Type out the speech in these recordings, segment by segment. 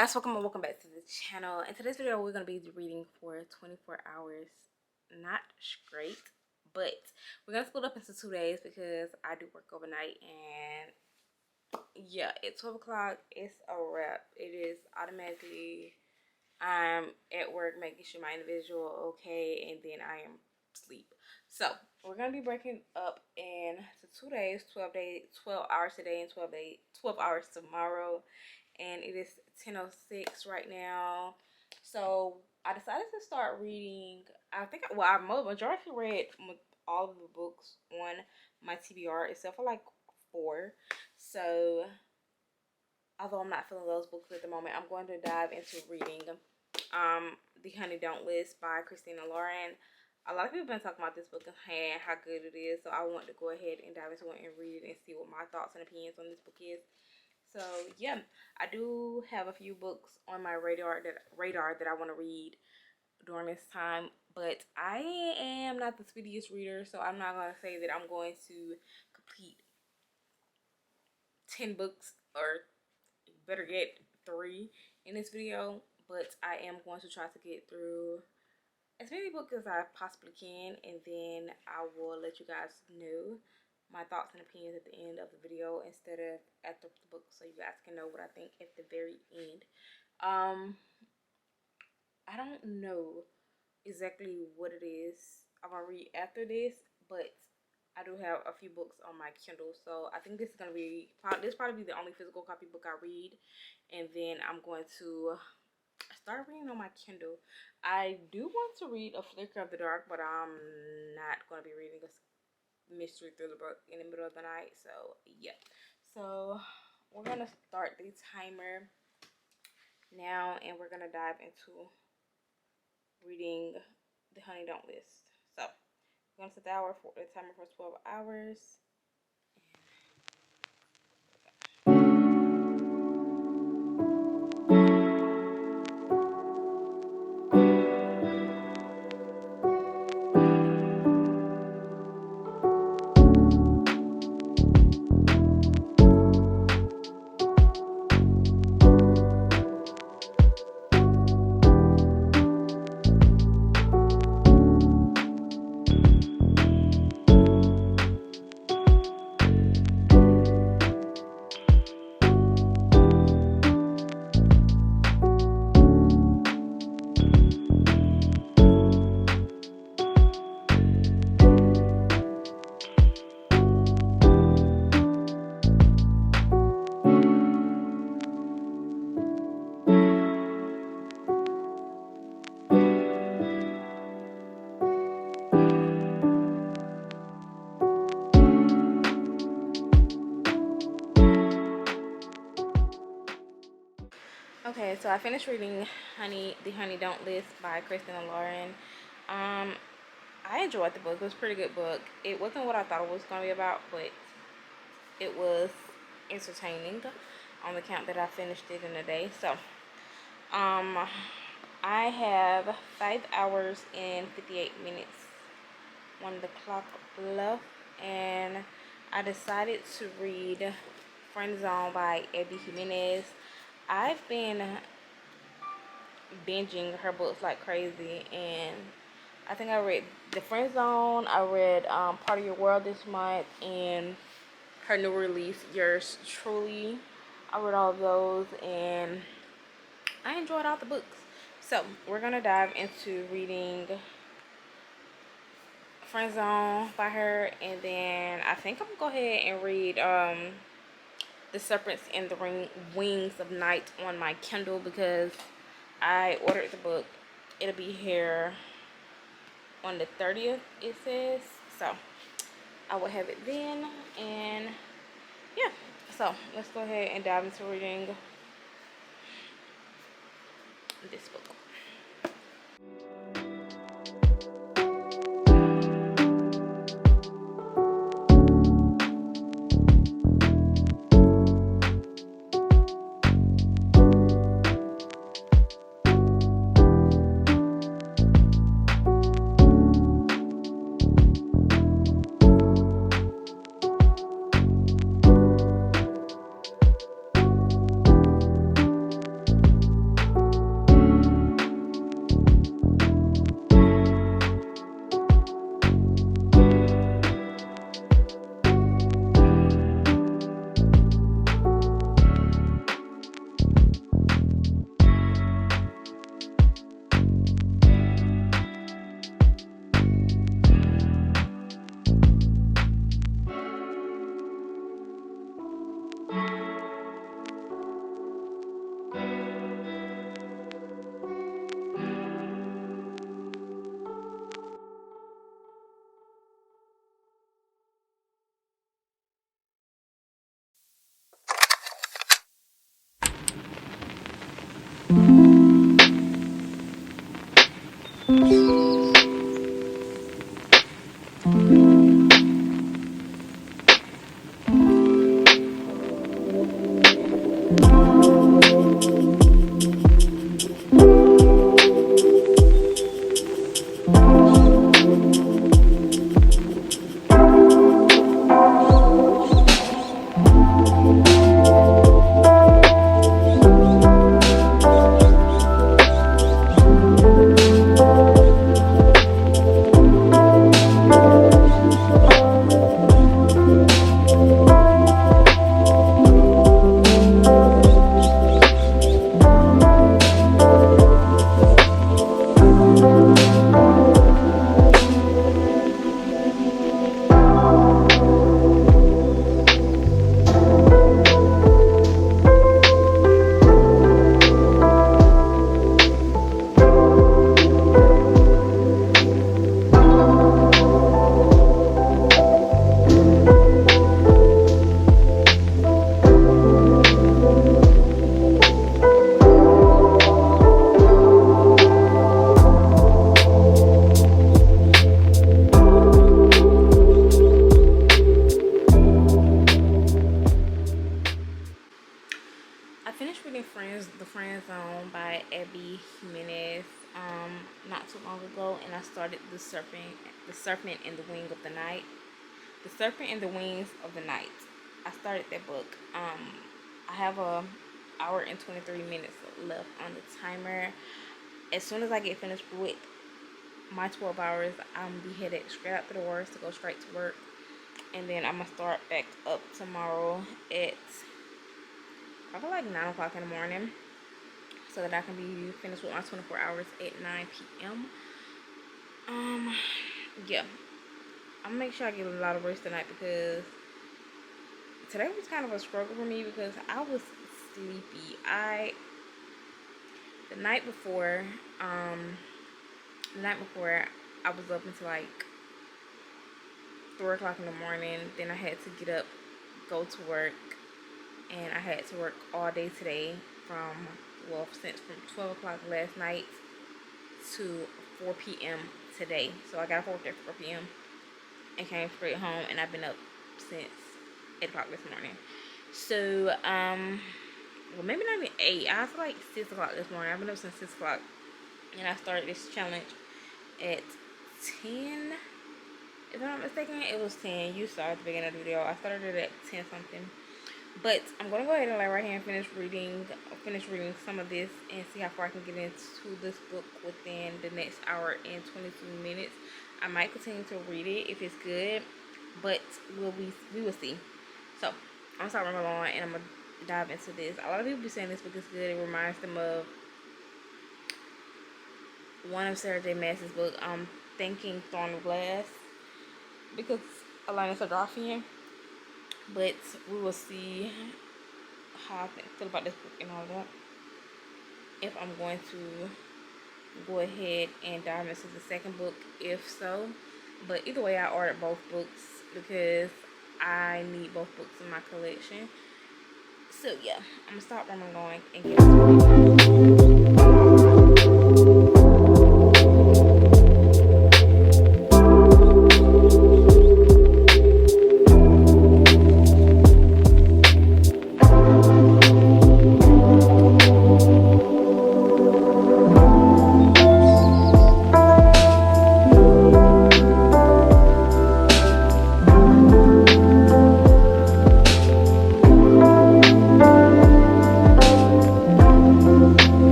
guys, welcome back to the channel. In today's video we're going to be reading for 24 hours, not straight, but we're going to split up into 2 days because I do work overnight. And yeah, at 12 o'clock it's a wrap. It is automatically I'm at work making sure my individual okay, and then I am asleep. So we're going to be breaking up into 2 days, 12 hours today and 12 hours tomorrow. And it is 10:06 right now. So I decided to start reading. I majority read all of the books on my TBR except for like 4. So although I'm not feeling those books at the moment, I'm going to dive into reading The Honey Don't List by Christina Lauren. A lot of people have been talking about this book and how good it is, so I want to go ahead and dive into it and read it and see what my thoughts and opinions on this book is. So yeah, I do have a few books on my radar that I want to read during this time, but I am not the speediest reader, so I'm not going to say that I'm going to complete 10 books, or better yet 3 in this video, but I am going to try to get through as many books as I possibly can, and then I will let you guys know my thoughts and opinions at the end of the video instead of at the book, so you guys can know what I think at the very end. I don't know exactly what it is I'm gonna read after this, but I do have a few books on my Kindle, so I think this is gonna be probably the only physical copy book I read, and then I'm going to start reading on my Kindle. I do want to read A Flicker of the Dark, but I'm not going to be reading a mystery thriller book in the middle of the night. So yeah, so we're gonna start the timer now, and we're gonna dive into reading The Honey Don't List. So we're gonna set the timer for 12 hours. Okay, so I finished reading The Honey Don't List by Christina Lauren. I enjoyed the book. It was a pretty good book. It wasn't what I thought it was going to be about, but it was entertaining on the count that I finished it in a day. So, I have 5 hours and 58 minutes on the clock left, and I decided to read Friend Zone by Abby Jimenez. I've been binging her books like crazy, and I think I read The Friend Zone, I read Part of Your World this month, and her new release, Yours Truly. I read all of those, and I enjoyed all the books. So we're gonna dive into reading Friend Zone by her, and then I think I'm gonna go ahead and read The Serpents and the Wings of Night on my Kindle, because I ordered the book. It'll be here on the 30th, it says. So I will have it then, and yeah. So let's go ahead and dive into reading this book. I finished reading The Friend Zone by Abby Jimenez not too long ago, and I started The Serpent in the Wing of the Night. The Serpent in the Wings of the Night. I started that book. I have a hour and 23 minutes left on the timer. As soon as I get finished with my 12 hours, I'm gonna be headed straight out the doors to go straight to work, and then I'm gonna start back up tomorrow at probably like 9 o'clock in the morning, so that I can be finished with my 24 hours at 9 p.m. Yeah, I'm gonna make sure I get a lot of rest tonight, because today was kind of a struggle for me because I was sleepy. The night before I was up until like 3 o'clock in the morning. Then I had to get up, go to work, and I had to work all day today from 12 o'clock last night to 4 p.m. today. So I got off work at 4 p.m. and came straight home, and I've been up since 8 o'clock this morning. So well, maybe not even 8. I feel like 6 o'clock this morning. I've been up since 6 o'clock, and I started this challenge at 10. If I'm not mistaken, it was 10. You saw at the beginning of the video. I started it at 10 something. But I'm gonna go ahead and lay right here and finish reading some of this and see how far I can get into this book within the next hour and 22 minutes. I might continue to read it if it's good, but we will see. So I'm gonna start running along, and I'm gonna dive into this. A lot of people be saying this book is good. It reminds them of one of Sarah J. Maas's book, Thinking Thorn Glass, because Elena Sardofian. But we will see how I feel about this book and all that, if I'm going to go ahead and dive into the second book, if so. But either way, I ordered both books because I need both books in my collection. So yeah, I'm gonna stop where I'm going and get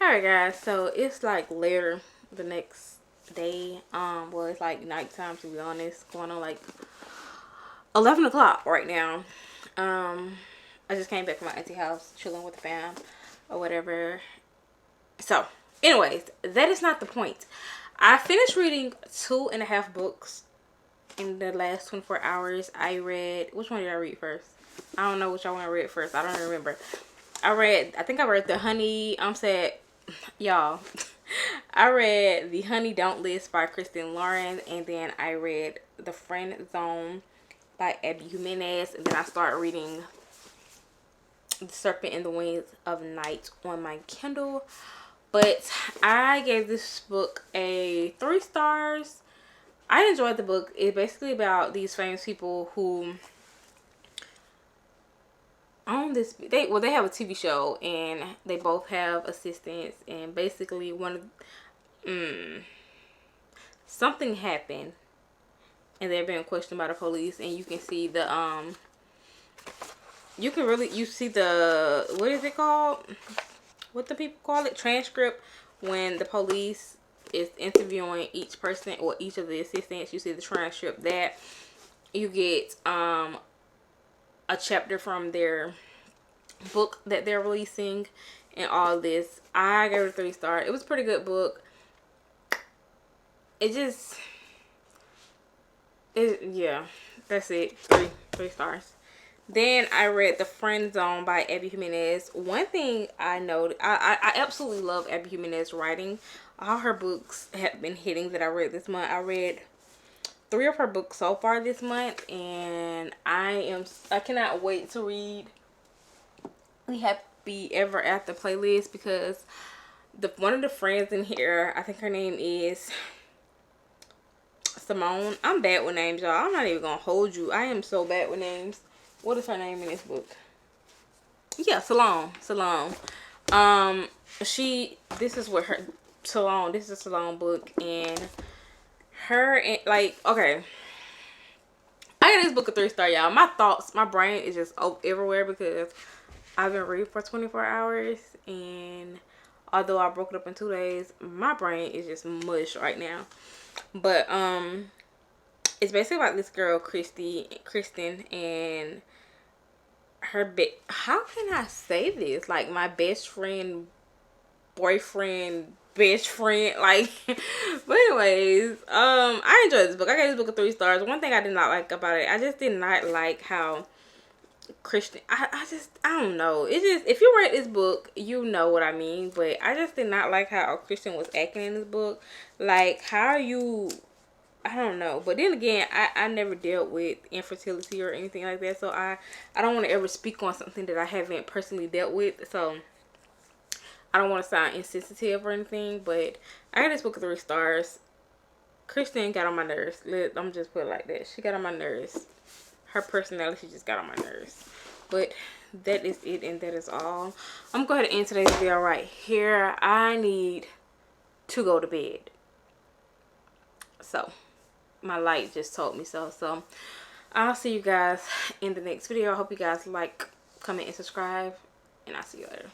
Alright guys, so it's like later the next day. Well, it's like nighttime, to be honest, going on like 11 o'clock right now. I just came back from my auntie house, chilling with the fam or whatever. So anyways, that is not the point. I finished reading 2.5 books in the last 24 hours. I read, which one did I read first? I don't know which one I read first. I don't remember. I think I read The Honey, y'all. I read The Honey Don't List by Kristen Lauren, and then I read The Friend Zone by Abby Jimenez, and then I started reading The Serpent in the Wings of Night on my Kindle. But I gave this book a 3 stars. I enjoyed the book. It's basically about these famous people who own this. They have a TV show, and they both have assistants, and basically something happened, and they're being questioned by the police, and you can see the you see the, what is it called? What the people call it? Transcript. When the police is interviewing each person or each of the assistants, you see the transcript. That you get a chapter from their book that they're releasing and all this. I gave it a 3 star. It was a pretty good book. Yeah, that's it. 3 stars. Then I read The Friend Zone by Abby Jimenez. One thing I noted, I absolutely love Abby Jimenez writing. All her books have been hitting that I read this month. I read 3 of her books so far this month, and I cannot wait to read the Happy Ever After playlist, because one of the friends in here, I think her name is Simone. I'm bad with names, y'all. I'm not even gonna hold you. I am so bad with names. What is her name in this book? Yeah, Salon. This is what her Salon. This is a Salon book, and okay. I got this book a 3 star, y'all. My brain is just everywhere because I've been reading for 24 hours, and although I broke it up in 2 days, my brain is just mush right now. But it's basically about this girl, Kristen, and her how can I say this? Like, my best friend, boyfriend, best friend, like. But anyways, I enjoyed this book. I gave this book a 3 stars. One thing I did not like about it, I just did not like how Kristen, I don't know. It's just, if you read this book, you know what I mean. But I just did not like how Kristen was acting in this book. Like, how are you, I don't know. But then again, I never dealt with infertility or anything like that, so I don't want to ever speak on something that I haven't personally dealt with. So I don't want to sound insensitive or anything, but I got this book 3 stars. Kristen got on my nerves. I'm just put it like that. She got on my nerves. Her personality just got on my nerves. But that is it, and that is all. I'm going to end today's video right here. I need to go to bed. So my light just told me so. So I'll see you guys in the next video. I hope you guys like, comment, and subscribe, and I'll see you later.